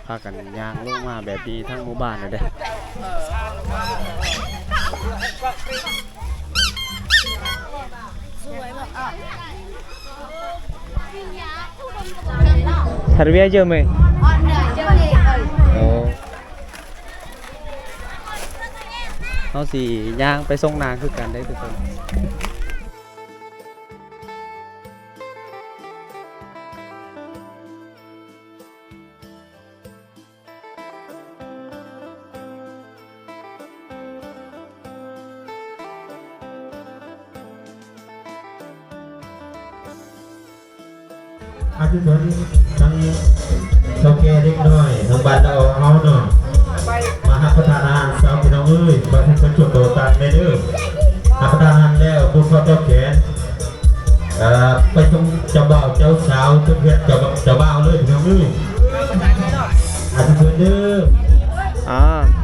พากันย่างลงมาแบบนี้ทั้งหมู่บ้านเลยเด้Thật biết chưa mày? Ồ. Nó gì nhangไปส่งนางคือกันได้ทุกคนอาทิตย์นี้ทั้งเจ้าแก่เด็กน้อยทั้งบ้านเราเอาเนาะมาหักประทานอาหารสาวพี่น้องเอ้ยบ้านที่เป็นจุดโตตามเด้อหักประทานอาหารแล้วบุญเขาเจ้าแขนไปตรงเจ้าบ่าวเจ้าสาวเจ้าเพชรเจ้าบ่าวเลยพี่น้องเอ้ยอาทิตย์นี้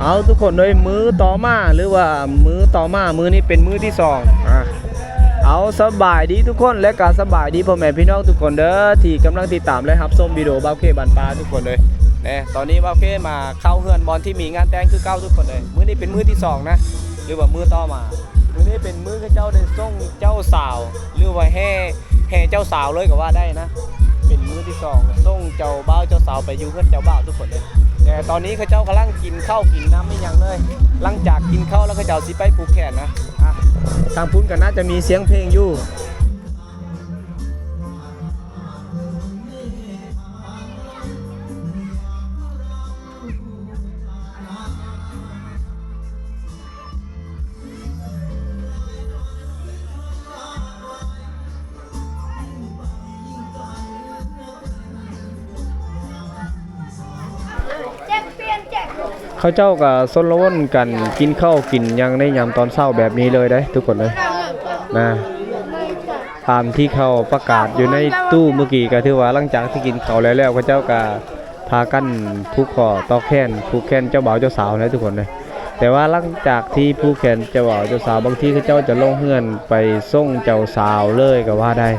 เอาทุกคนเลยมือต่อมาหรือว่ามือต่อมามือนี้เป็นมือที่สองเอาสบายดีทุกคนและการสบายดีพ่อแม่พี่น้องทุกคนเด้อที่กำลังติดตามและรับชมวิดีโอบ้าวเคบันปลาทุกคนเลยเนี่ยตอนนี้บ้าวเคมาเข้าเฮือนบอลที่มีงานแต่งคือเก้าทุกคนเลยมื้อนี้เป็นมื้อที่สองนะหรือว่ามื้อต่อมามื้อนี้เป็นมื้อเจ้าได้ส่งเจ้าสาวหรือว่าแห่เจ้าสาวเลยก็ว่าได้นะเป็นมื้อที่สองส่งเจ้าบ่าวเจ้าสาวไปอยู่เฮือนเจ้าบ่าวทุกคนเลยแต่ตอนนี้เขาเจ้ากำลังกินข้าวกินน้ำไม่ยังเลยหลังจากกินข้าวแล้วเขาเจ้าสิไปผูกแขนนะทางพุ่นก็น่าจะมีเสียงเพลงอยู่เขาเจ้ากับซนละวนกันกินข้าวกินยังในยามตอนเช้าแบบนี้เลยได้ทุกคนเลยนะตามที่เขาประกาศอยู่ในตู้เมื่อกี้ก็ถือว่าหลังจากที่กินข้าวแล้วเขาเจ้าก็พากันผูกคอต่อแขนผูกแขนเจ้าบ่าวเจ้าสาวนะทุกคนเลยแต่ว่าหลังจากที่ผูกแขนเจ้าบ่าวเจ้าสาวบางทีเขาเจ้าจะลงเฮือนไปส่งเจ้าสาวเลยก็ว่าได้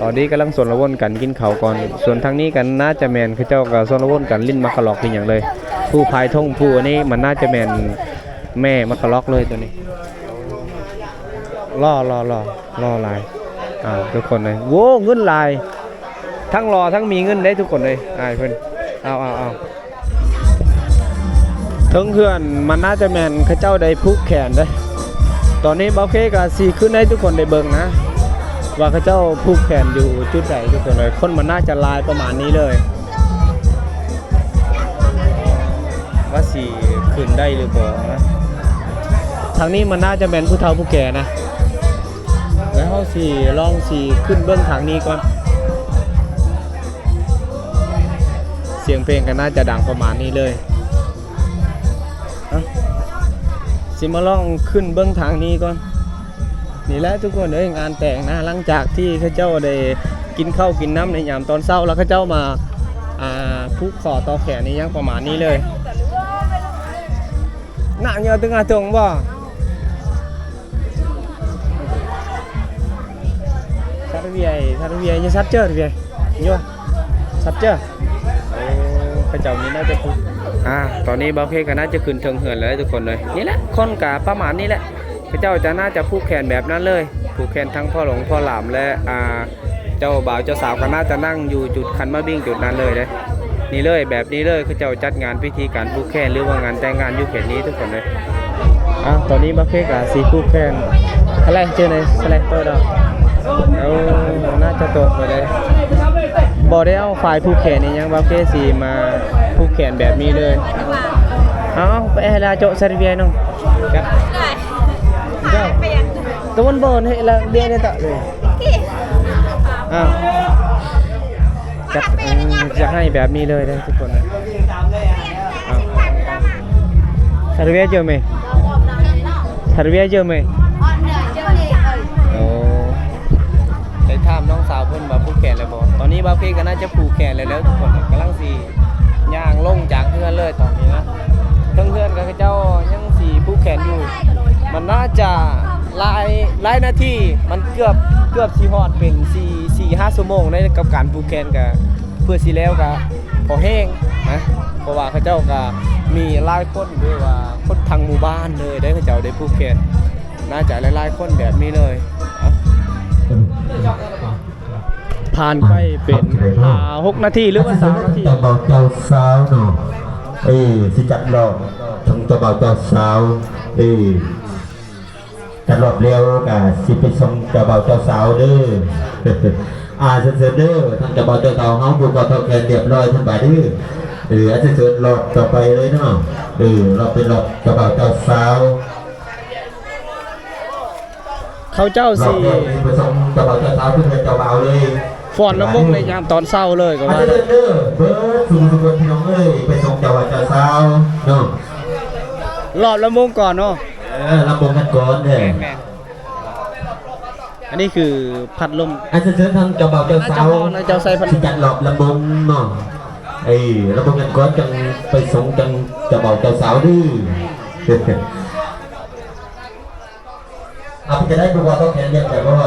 ตอนนี้กำลังสนละวนกันกินข้าวก่อนส่วนทางนี้กันน่าจะแมนเขาเจ้ากับสนละวนกันลิ้นมักกะลอกเป็นอย่างเลยผู้พายท่งผู้อันนี้มันน่าจะแมนแม่มักกะลอกเลยตัวนี้ล่อลายทุกคนเลยโว้เงินลายทั้งรอทั้งมีเงินได้ทุกคนเลยเพื่อนเอาทั้งเพื่อนมันน่าจะแมนเขาเจ้าได้ผูกแขนได้ตอนนี้เบาเคกับซีขึ้นให้ทุกคนได้เบิ่งนะว่าเขาเจ้าผูกแขนอยู่จุดไหนทุกคนเลยคนมันน่าจะลายประมาณนี้เลยว่าสีขึ้นได้หรือเปล่านะทางนี้มันน่าจะเป็นผู้เฒ่าผู้แก่นะแล้วเขาสีลองสีขึ้นเบื้องทางนี้ก่อนเสียงเพลงก็น่าจะดังประมาณนี้เลยสิมาลองขึ้นเบื้องทางนี้ก่อนนี่แหละทุกคนงานแต่งนะหลังจากที่เขาเจ้าได้กินข้าวกินน้ำในยามตอนเช้าแล้วเขาเจ้ามาผูกคอต่อแขนนี่ยังประมาณนี้เลยน่าเงาตึงอาตงบ่sát viền như sát chưa viền nhua sát chưa cái chồngนี้น่าจะพูดตอนนี้บ้าเพก็น่าจะขึ้นเทิงเหินเลยทุกคนเลยนี่แหละคนกะประมาณนี้แหละพระเจ้าจะน่าจะผูกแขนแบบนั้นเลยผูกแขนทั้งพ่อหลวงพ่อหลามและเจ้าบ่าวเจ้าสาวก็น่าจะนั่งอยู่จุดคันมะบิ้งจุดนั้นเลยนี่เลยแบบนี้เลยเขาเจ้าจัดงานพิธีการผูกแขนหรือว่างานแต่งงานอยู่เขตนี้ทุกคนเลยตอนนี้บ้าเพกับสีผูกแขนอะไรเจอในสไลด์ตัวดอกน่าจะตกไปเลยบอได้เอาฝ่ายผูกแขนนี่ยังบ้าเพสีมาผูกแขนแบบนี้เลยไปให้ลาโจซาริเวียน้องตัวมันบอลให้ละเดียได้ต่อเลยจะให้แบบนี้เลยได้ทุกคนนะซาริเวียเจอไหมซาริเวียเจอไหมได้ถามน้องสาวเพิ่นมาผูกแขนเลยบอกตอนนี้บ้าเพก็น่าจะผูกแขนเลยแล้วทุกคนกำลังสีย่างลงจากเพื่อนเลยตอนนี้นะเพื่อนกับเจ้ายังสีผูกแขนอยู่มันน่าจะหลายนาทีมันเกือบสีฮอดเป็น4-5 ชั่วโมงในกับการผูกแขนกับเพื่อสีแล้วกับ พอแห้งนะเพราะว่าเขาเจ้าก็มีหลายคนด้วยว่าคนทางหมู่บ้านเลยได้เขาเจ้าได้ภูเก็ตน่าจะหลายๆคนแบบนี้เลยผ่านไปเป็น6 นาทีหรือว่า3 นาที เจ้าบ่าวเจ้าสาวเนาะสิจัดรอบทั้งเจ้าบ่าวเจ้าสาวจัดรอบเร็วก็สิไปส่งเจ้าบ่าวเจ้าสาวเด้อเสร็จเด้อทั้งเจ้าบ่าวเจ้าสาวเฮาผู้ก่อเท่าแก่เรียบร้อยทั้งบ่ายเด้อเสร็จรอบต่อไปเลยเนาะรอบเป็นรอบเจ้าบ่าวเจ้าสาว เขาเจ้าสิ ไปส่งเจ้าบ่าวเจ้าสาวเพื่อนเจ้าบ่าวเลย ฟ้อนลำวงในยามตอนเช้าเลยก็ว่า เด้อเบิร์ดสู่ทุกคนพี่น้องเอ้ยไปส่งเจ้าบ่าวเจ้าสาวเนาะ รอบลำวงก่อนเนาะ ลำบงกันก่อนเด้อ อันนี้คือพัดลม เชิญทางเจ้าบ่าวเจ้าสาว เจ้าใส่พัดลม จัดรอบลำบงเนาะลำบงกันก่อนจังไปส่งจังเจ้าบ่าวเจ้าสาวดื้อจะได้ดูว่าต้องแข่งเรียกแบบว่า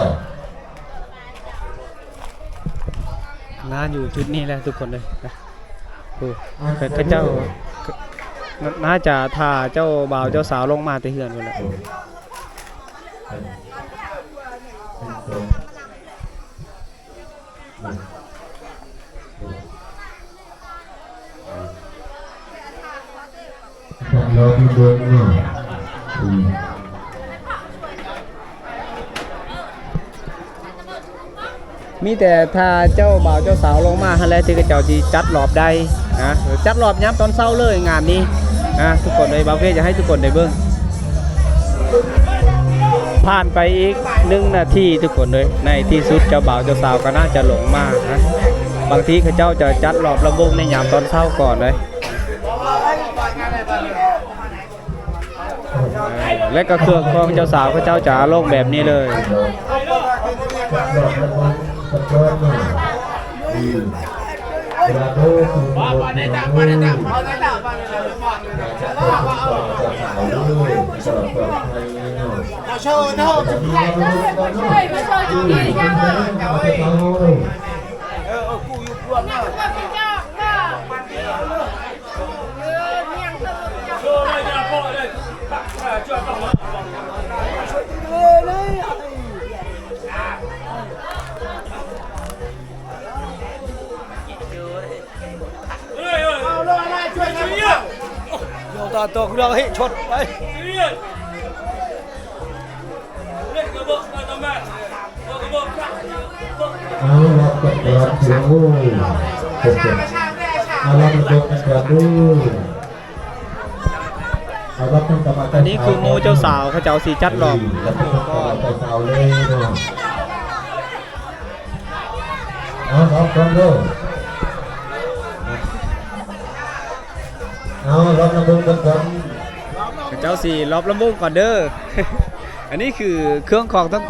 ง านอยู่จุดนี้แหละทุกคนเลยนะโอ้ข้าเจ้าน่าจะท่าเจ้าบ่าวเจ้าสาวลงมาแต่เหือนกันแหละ เราดูเบื้องเนาะมีแต่ถ้าเจ้าบ่าวเจ้าสาวลงมาฮันแหล้วที่ข้าเจ้าจีจัดรอบใดนะจัดรอบย้ำตอนเช้าเลยงานนี้นะทุกคนเลยบ่าวเฟ่จะให้ทุกคนได้เบิ่งผ่านไปอีก1 นาทีทุกคนเลยในที่สุดเจ้าบ่าวเจ้าสาวก็น่าจะลงมานะบางทีข้าเจ้าจะจัดรอบลำวงในยามตอนเช้าก่อนเลยและก็เครื่องของเจ้าสาวข้าเจ้าจะลงแบบนี้เลยตัวเราให้ชดไปเอาละก็เปิดเสียงวูเอาละมันโดนกันก่อนดูเอาละตั้งแต่มา อันนี้คือโมเจ้าสาวเขาเจ้าสีจัดรอบ แล้วก็เจ้าสาวเลยเนาะเอาสองคนดูเอารอบระเบิดกันก่อน เจ้าสีรอบลำวงก่อนเด้อ อันนี้คือเครื่องของทั้ง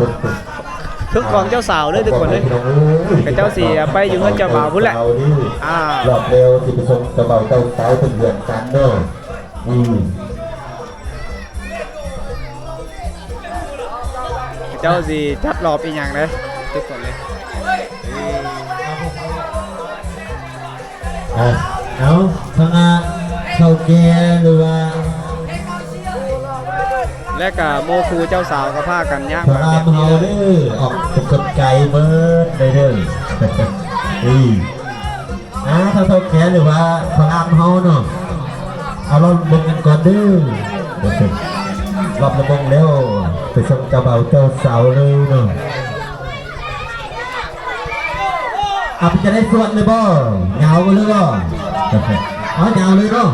เครื่องของเจ้าสาวเลยทุกคนเลยกับเจ้าสีไปอยู่เงินเจ้าบ่าวพุ่นแหละรอบเร็วที่ไปส่งเจ้าบ่าวเจ้าสาวเป็นเดือนกันเนาะเจ้าสีจัดรอบอีกอย่างเลยทุกคนเลยเอาทางเข้าแก่หรือว่าและกับโมคูเจ้าสาวกับผ้ากันย่าง พระรามเฮาเด้อออกเป็นคนไก่เบิดได้เด้อถ้าเข้าแก่หรือว่าพระรามเฮาเนาะเอาเราเบิ่งกันก่อนเด้อรอบระบงแล้วไปส่งเจ้าบ่าวเจ้าสาวเลยเนาะจะได้สวดเลยบ่เหงาไปเลยบ่เหงาเลยเนาะ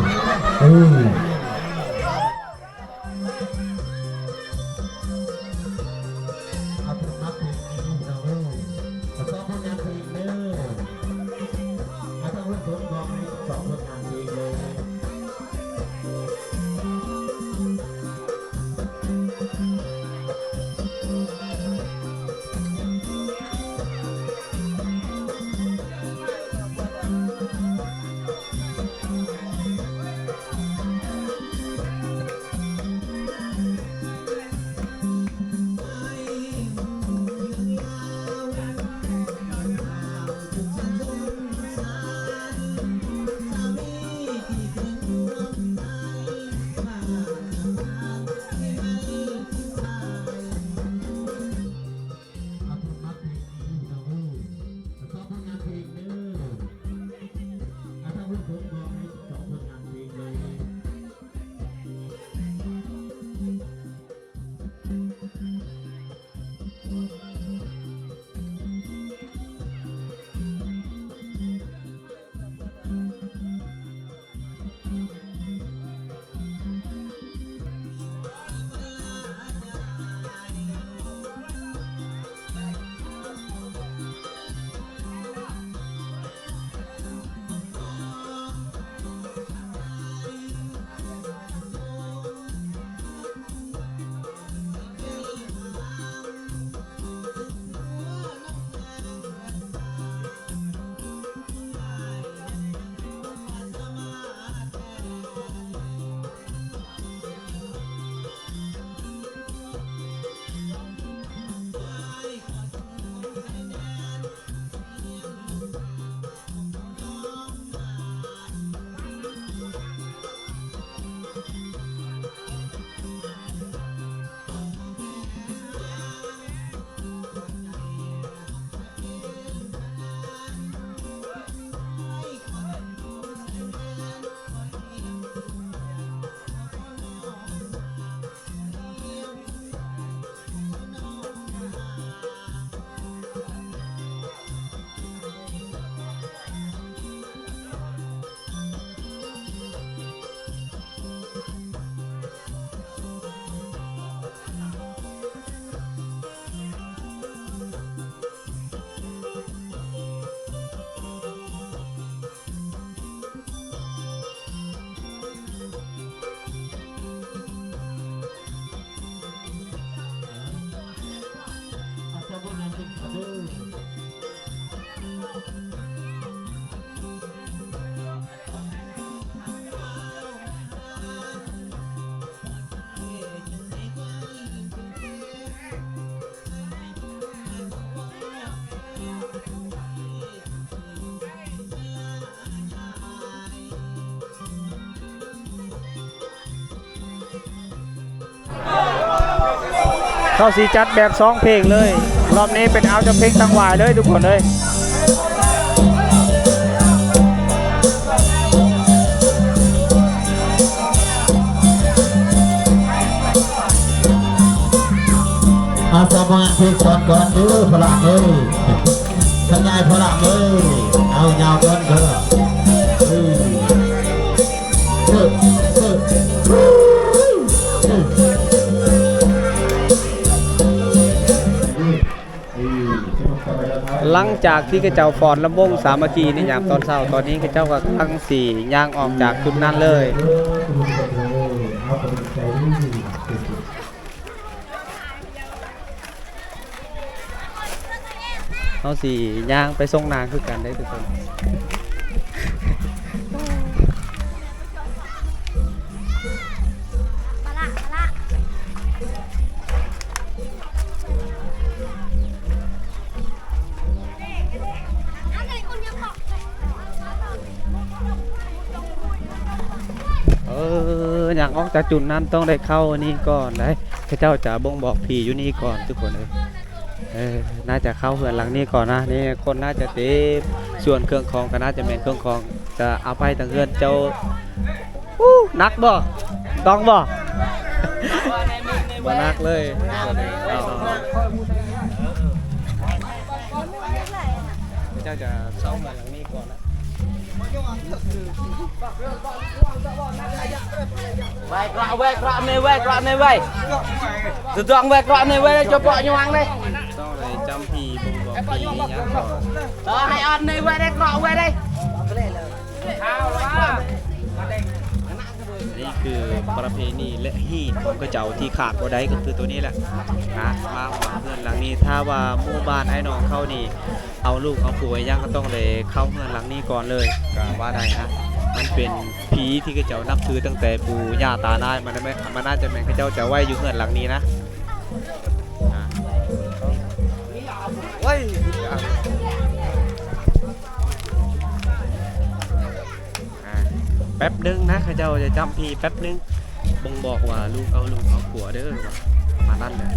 เข้าสีจัดแบบ2เพลงเลยรอบนี้เป็นเอาจะเพลงตั้งวายเลยทุกคนเลยอาสมานที่สอนก่อนดูพลังเลยทำไงพลังเลยเอาเงาก่อนเถอะหลังจากที่กระเจ้าฟอนลำวงสามัคคีในยามตอนเช้าตอนนี้กระเจ้าก็ทั้งสี่ย่างออกจากจุดนั้นเลยเอาสี่ย่างไปส่งนางคือกันได้ทุกคนอยากออกจากจุดนั้นต้องได้เข้านี่ก่อนได้พระเจ้าจะบ่งบอกผีอยู่นี่ก่อนทุกคนเลยน่าจะเข้าเหือนหลังนี้ก่อนนะนี่คนน่าจะเต็มส่วนเครื่องคองก็น่าจะเป็นเครื่องคองจะเอาไปทางเฮือนเจ้านักบ่ต้องบ่บ่นักเลยพระเจ้าจะเข้าเหือนหลังนี้ก่อนนะVay krak này vay. Từ tuang vay krak này vay cho bọ nhang đây. ต้องเลยจำผีบ่งบอกผีอย่างก่อน Đó hai ăn này vay đây krak vay đây. นี่คือประเพณีและฮีตของกระเจ้าที่ขาดบ่ได้ก็คือตัวนี้แหละนะมาหวังเพื่อนหลังนี้ถ้าว่าหมู่บ้านไอ้น้องเข้านี่เอาลูกเอาผัวยังก็ต้องเลยเข้าเพื่อนหลังนี้ก่อนเลยก็ว่าได้นะมันเป็นผีที่กระเจ้านับถือตั้งแต่ปู่ย่าตายายมันน่าจะเป็นกระเจ้าจะไหวอยู่เพื่อนหลังนี้นะเฮ้ยแป๊บนึงนะข้าเจ้าจะจำพี่แป๊บนึงบ่งบอกว่าลูกเอาผัวเด้อมานั่นเลย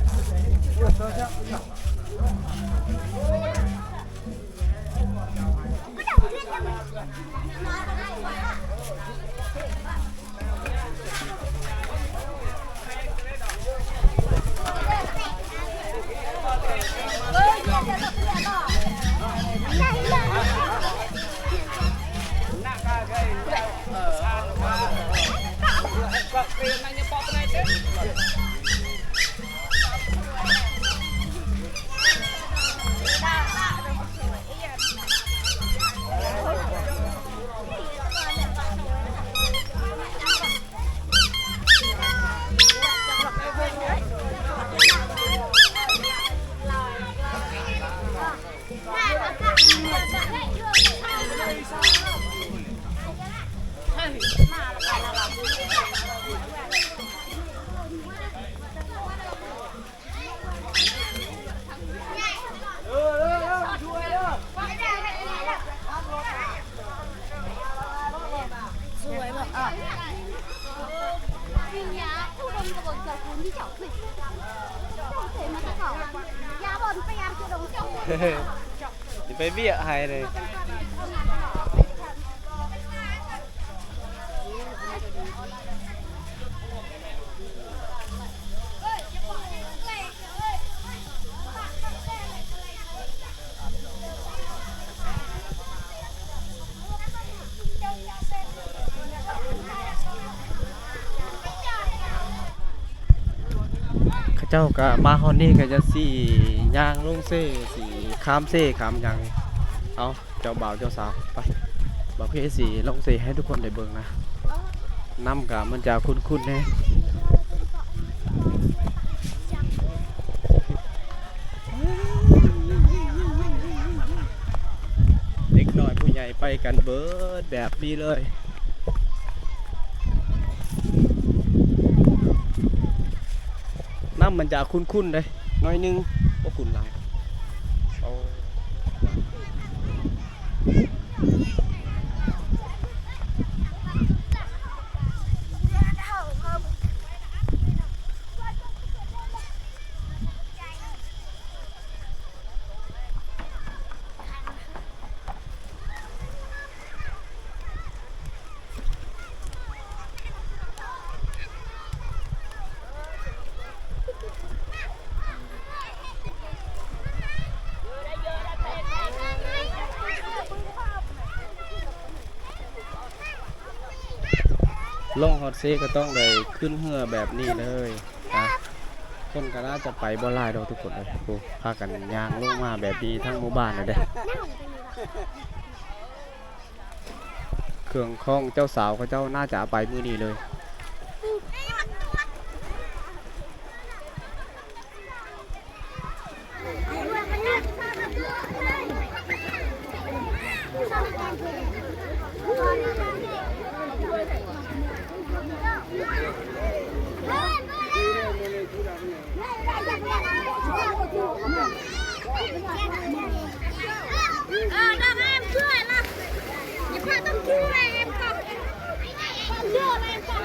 ไปเบี้ยให้เลยเจ้าก็มาฮอนนี่ก็จะสี่ย่างลงเซ่สี่ข้ามเซ่ข้ามยังเอาเจ้าบ่าวเจ้าสาวไปประเภทสี่ลงเซ่ให้ทุกคนได้เบิ่งนะน้ำกับมันจะคุ้นๆแน่เด็กน้อยผู้ใหญ่ไปกันเบิดแบบนี้เลยน้ำมันจะคุ้นๆเลยน้อยนึงก็คุ้นหลาย ลงฮอตเซก็ต้องเลยขึ้นเรือแบบนี้เลยอ่ะคนก็น่าจะไปบ่หลายดอกทุกคนเลยโอ้พากันย่างลงมาแบบนี้ทั้งหมู่บ้านเลยเด้เครื่องคล้องเจ้าสาวเขาเจ้าน่าจะเอาไปมื้อนี้เลยNam em chưa là những bạn tâm chưa này em còn chưa là em còn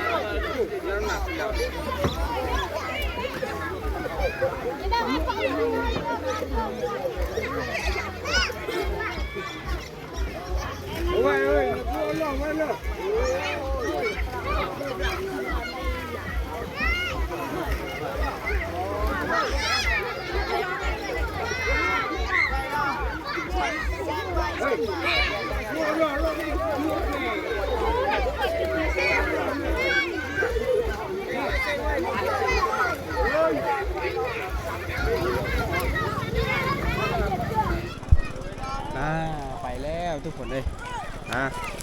ไปแล้วทุกคนเลย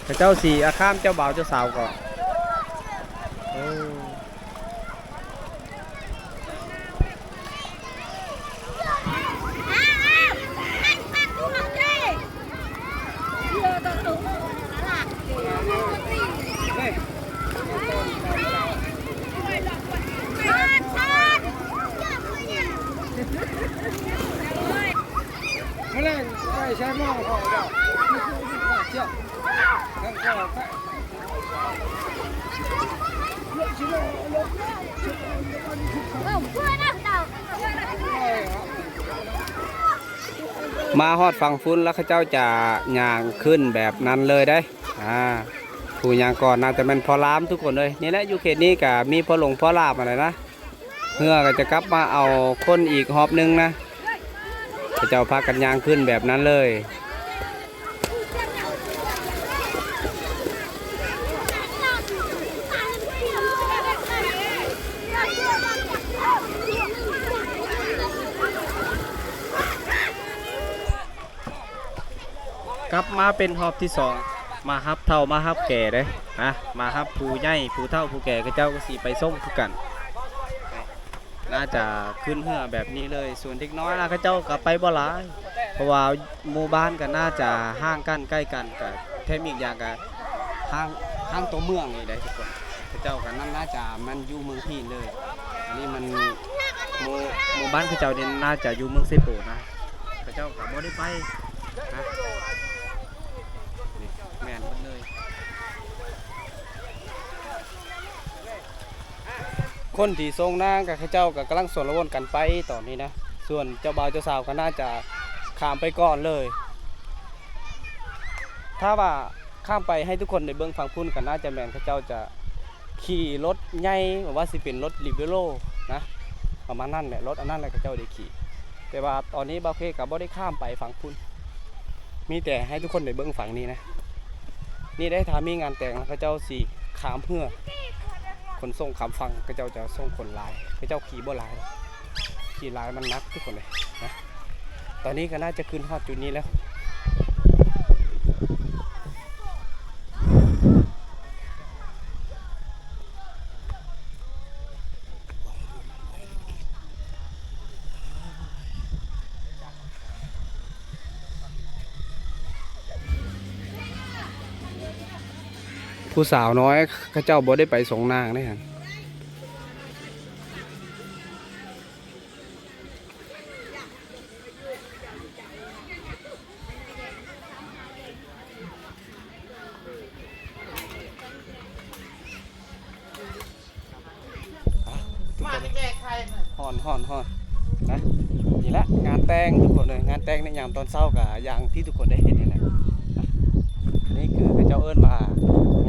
พระเจ้าสีข้ามเจ้าบ่าวเจ้าสาวก่อนไม่เลยไม่ใช่หม้อของเราเจ้านั่นก็มาฮอดฝั่งฟุ้นแล้วเขาเจ้าจะย่างขึ้นแบบนั้นเลยได้ผู้ย่างก่อนน่าจะเป็นพอล้ามทุกคนเลยนี่แหละอยู่เขตนี้กับมีพอหลงพอลาบอะไรนะเพื่อก็จะกลับมาเอาคนอีกหอบนึงนะเขาเจ้าพากันย่างขึ้นแบบนั้นเลยกลับมาเป็นหอบที่สองมาฮับเท่ามาฮับแก่เลยมาฮับผู้ใหญ่ผู้เท่าผู้แก่เขาเจ้าก็สีไปส่งทุกกันน่าจะขึ้นเหือแบบนี้เลยส่วนเด็กน้อยนะเขาเจ้าก็ไปบ่หลายเพราะว่าหมู่บ้านก็น่าจะห่างกันใกล้กันกับแถมอีกอย่างก็ห่างตัวเมืองนี่ได้ทุกคนเขาเจ้ากันนั่นน่าจะมันอยู่เมืองพีนเลยอันนี้มันหมู่บ้านเขาเจ้าเนี่ยน่าจะอยู่เมืองเซโปนะเขาเจ้าก็บ่ได้ไปนะแม่นหมดเลยคนที่ทรงนางกับข้าเจ้ากับกำลังสวนระวนกันไปตอนนี้นะส่วนเจ้าบ่าวเจ้าสาวก็น่าจะข้ามไปก่อนเลยถ้าว่าข้ามไปให้ทุกคนในเบื้องฝั่งพุ่นกันน่าจะแม่นข้าเจ้าจะขี่รถใหญ่แบบว่าสิเป็นรถลิเบโรนะประมาณนั้นแหละรถอันนั้นแหละข้าเจ้าได้ขี่แต่ว่าตอนนี้บ่าวเคกับบ่ได้ข้ามไปฝั่งพุ่นมีแต่ให้ทุกคนในเบื้องฝั่งนี้นะนี่ได้ทามีงานแต่งข้าเจ้าสี่ขามเพื่อคนส่งขามฟังข้าเจ้าจะส่งคนลายข้าเจ้าขี่บ่ลายขี่ลายมันนักทุกคนเลยนะตอนนี้ก็น่าจะขึ้นฮอดจุดนี้แล้วผู้สาวน้อยข้าเจ้าบ่ได้ไปส่งนางได้ฮะห่อนนะนี่แหละงานแต่งทุกคนเลยงานแต่งในยามตอนเช้ากับอย่างที่ทุกคนได้เห็นนี่แหละนี่คือเจ้าเอิ้นว่า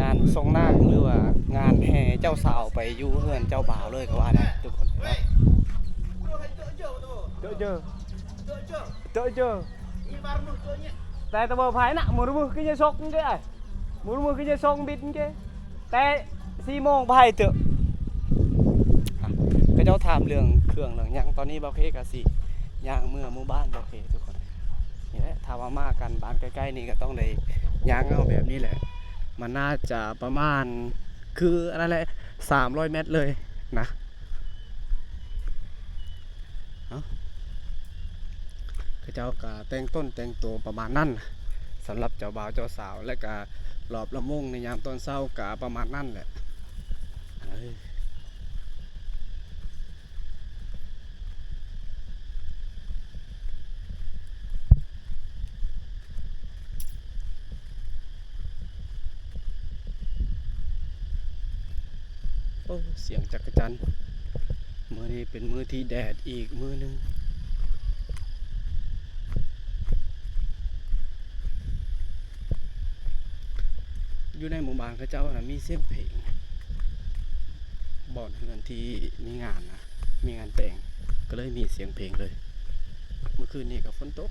งานทรงนางหรือว่างานแห่เจ้าสาวไปอยู่เฮือนเจ้าบ่าวเลยก็ว่าได้ทุกคนนะเจอแต่ตะเบอร์ไผ่น่ะมือมือขึ้นจะซกนี่ได้มือมือขึ้นจะซกบิดนี่แต่ 4 โมงไปเถอะก็เจ้าถามเรื่องเครื่องเรื่องหยังตอนนี้บ่าวเพก็สิย่างเมื่อหมู่บ้านบ่าวเพทุกคนนี่แหละถ้าว่ามากันบ้านใกล้ๆนี่ก็ต้องได้ย่างเอาแบบนี้แหละ มันน่าจะประมาณคืออะไรแหละ300 เมตรเลยนะก็เจ้าก็แต่งต้นแต่งตัวประมาณนั้นสำหรับเจ้าบ่าวเจ้าสาวและก็รอบลำวงในยามตอนเช้าก็ประมาณนั้นแหละโอ้เสียงจักรจันทร์มื้อนี้เป็นมื้อที่แดดอีกมื้อนึงอยู่ในหมู่บ้านเขาเจ้านะมีเสียงเพลงบ่อนเฮือนที่มีงานนะมีงานแต่งก็เลยมีเสียงเพลงเลยเมื่อคืนนี้ก็ฝนตก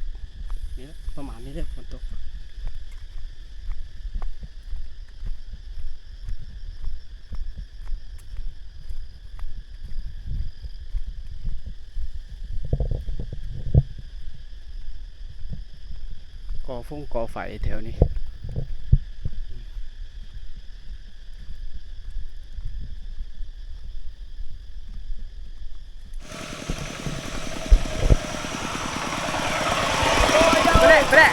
นี่แหละประมาณนี้เลยฝนตกก่อไฟแถวนี้ไปเล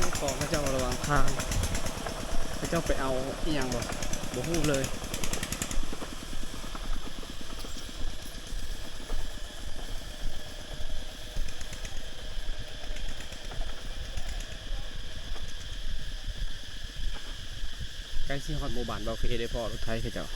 ยขอพระเจ้าระวังทางพระเจ้าไปเอาอีหยังบ่ฮู้เลยใกล้สิฮอดหมู่บ้านบ่าวเพได้พอรถไถเขาเจ้า